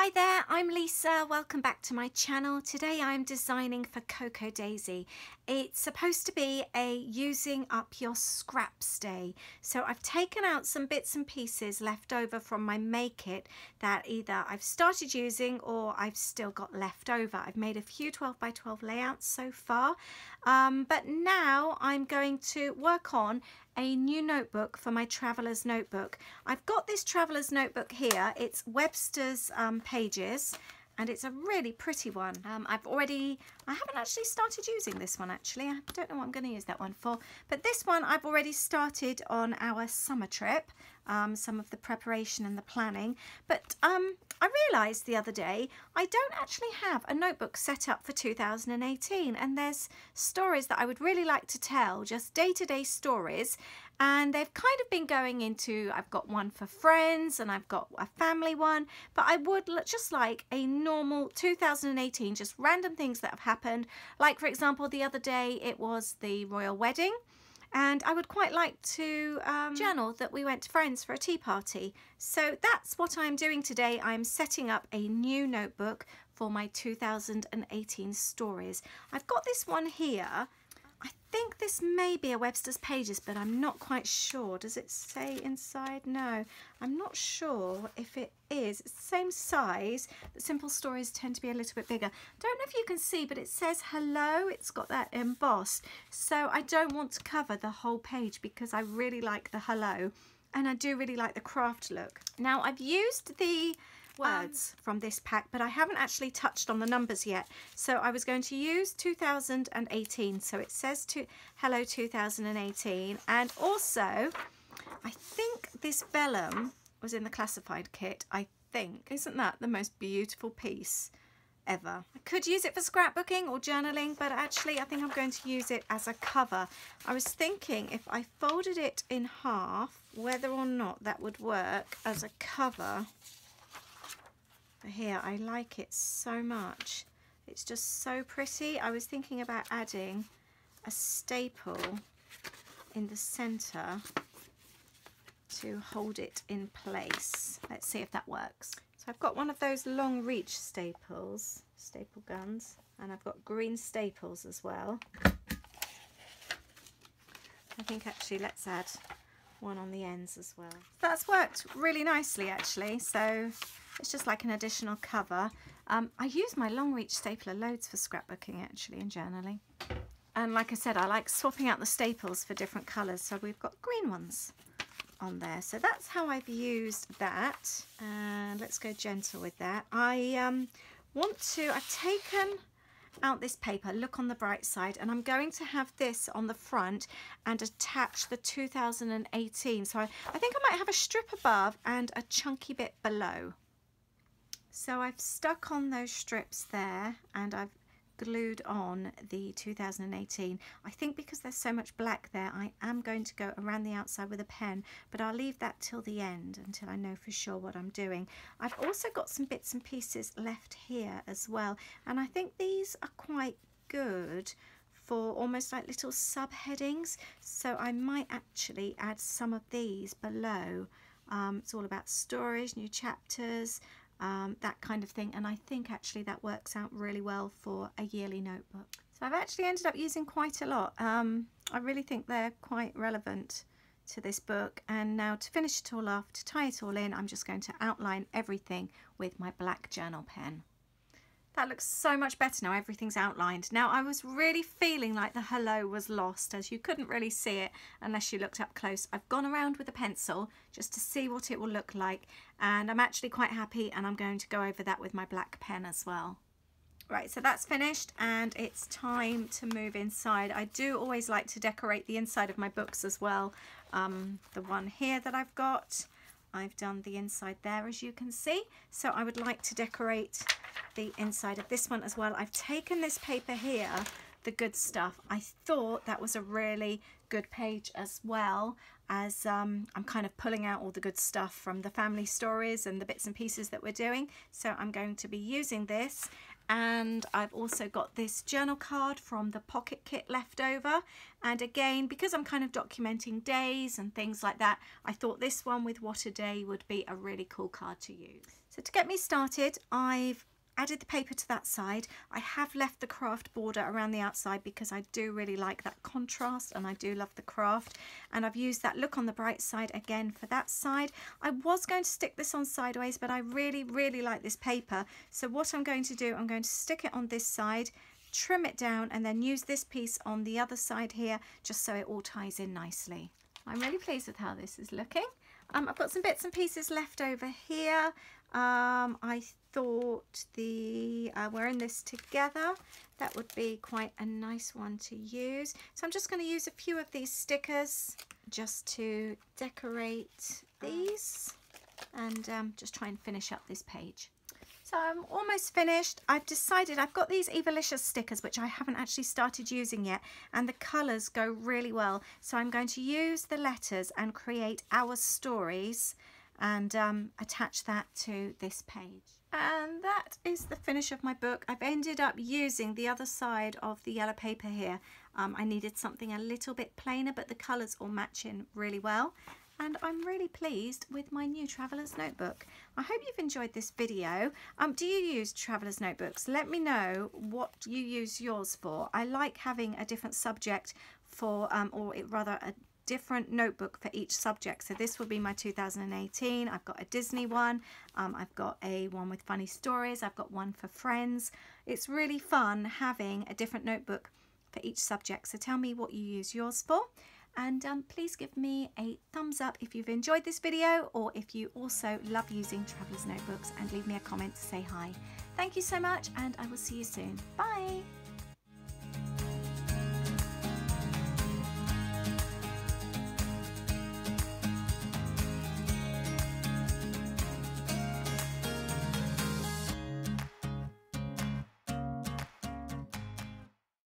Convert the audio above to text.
Hi there, I'm Lisa. Welcome back to my channel. Today I'm designing for Cocoa Daisy. It's supposed to be a using up your scraps day. So I've taken out some bits and pieces left over from my Make It that either I've started using or I've still got left over. I've made a few 12 by 12 layouts so far, but now I'm going to work on a new notebook for my Traveler's Notebook. I've got this Traveler's Notebook here. It's Webster's Pages, and it's a really pretty one. I haven't actually started using this one actually. I don't know what I'm going to use that one for, but this one I've already started on our summer trip, some of the preparation and the planning. But I realised the other day I don't actually have a notebook set up for 2018, and there's stories that I would really like to tell, just day-to-day stories, and they've kind of been going into, I've got one for friends and I've got a family one, but I would just like a normal 2018, just random things that have happened. Like for example, the other day it was the royal wedding, and I would quite like to journal that we went to friends for a tea party. So that's what I'm doing today. I'm setting up a new notebook for my 2018 stories. I've got this one here. I think this may be a Webster's Pages, but I'm not quite sure. Does it say inside? No, I'm not sure if it is. It's the same size. The simple stories tend to be a little bit bigger. Don't know if you can see, but it says hello. It's got that embossed. So I don't want to cover the whole page because I really like the hello, and I do really like the craft look. Now I've used the words from this pack, but I haven't actually touched on the numbers yet. So I was going to use 2018. So it says to hello 2018, and also I think this vellum was in the classified kit. I think, isn't that the most beautiful piece ever? I could use it for scrapbooking or journaling, but actually I think I'm going to use it as a cover. I was thinking if I folded it in half, whether or not that would work as a cover. Here, I like it so much. It's just so pretty. I was thinking about adding a staple in the center to hold it in place. Let's see if that works. So I've got one of those long reach staples, staple guns, and I've got green staples as well. I think actually let's add one on the ends as well. That's worked really nicely actually, so it's just like an additional cover. I use my long reach stapler loads for scrapbooking actually and journaling. And like I said, I like swapping out the staples for different colours, so we've got green ones on there. So that's how I've used that, and let's go gentle with that. I've taken out this paper, look on the bright side, and I'm going to have this on the front and attach the 2018. So I think I might have a strip above and a chunky bit below. So I've stuck on those strips there, and I've glued on the 2018. I think because there's so much black there, I am going to go around the outside with a pen, but I'll leave that till the end until I know for sure what I'm doing. I've also got some bits and pieces left here as well, and I think these are quite good for almost like little subheadings, so I might actually add some of these below. It's all about storage, new chapters, that kind of thing, and I think actually that works out really well for a yearly notebook. So I've actually ended up using quite a lot. I really think they're quite relevant to this book, and now to finish it all off, to tie it all in, I'm just going to outline everything with my black journal pen. That looks so much better now, everything's outlined. Now I was really feeling like the hello was lost, as you couldn't really see it unless you looked up close. I've gone around with a pencil just to see what it will look like, and I'm actually quite happy, and I'm going to go over that with my black pen as well. Right, so that's finished, and it's time to move inside. I do always like to decorate the inside of my books as well. The one here that I've got, I've done the inside there, as you can see, so I would like to decorate the inside of this one as well. I've taken this paper here, The Good Stuff. I thought that was a really good page, as well as I'm kind of pulling out all the good stuff from the family stories and the bits and pieces that we're doing, so I'm going to be using this. And I've also got this journal card from the Pocket Kit left over, and again, because I'm kind of documenting days and things like that, I thought this one with What a Day would be a really cool card to use. So to get me started, I've added the paper to that side. I have left the craft border around the outside because I do really like that contrast and I do love the craft, and I've used that look on the bright side again for that side. I was going to stick this on sideways, but I really like this paper, so what I'm going to do, I'm going to stick it on this side, trim it down, and then use this piece on the other side here just so it all ties in nicely. I'm really pleased with how this is looking. I've got some bits and pieces left over here. I thought wearing this together, that would be quite a nice one to use. So I'm just going to use a few of these stickers just to decorate these, and just try and finish up this page. So I'm almost finished. I've decided I've got these Evalicious stickers which I haven't actually started using yet, and the colours go really well. So I'm going to use the letters and create our stories and attach that to this page. And that is the finish of my book. I've ended up using the other side of the yellow paper here. I needed something a little bit plainer, but the colours all match in really well. And I'm really pleased with my new Traveller's Notebook. I hope you've enjoyed this video. Do you use Traveller's Notebooks? Let me know what you use yours for. I like having a different subject for, rather a different notebook for each subject. So this will be my 2018. I've got a Disney one. I've got a one with funny stories. I've got one for friends. It's really fun having a different notebook for each subject. So tell me what you use yours for. And please give me a thumbs up if you've enjoyed this video, or if you also love using Traveller's Notebooks, and leave me a comment to say hi. Thank you so much, and I will see you soon. Bye!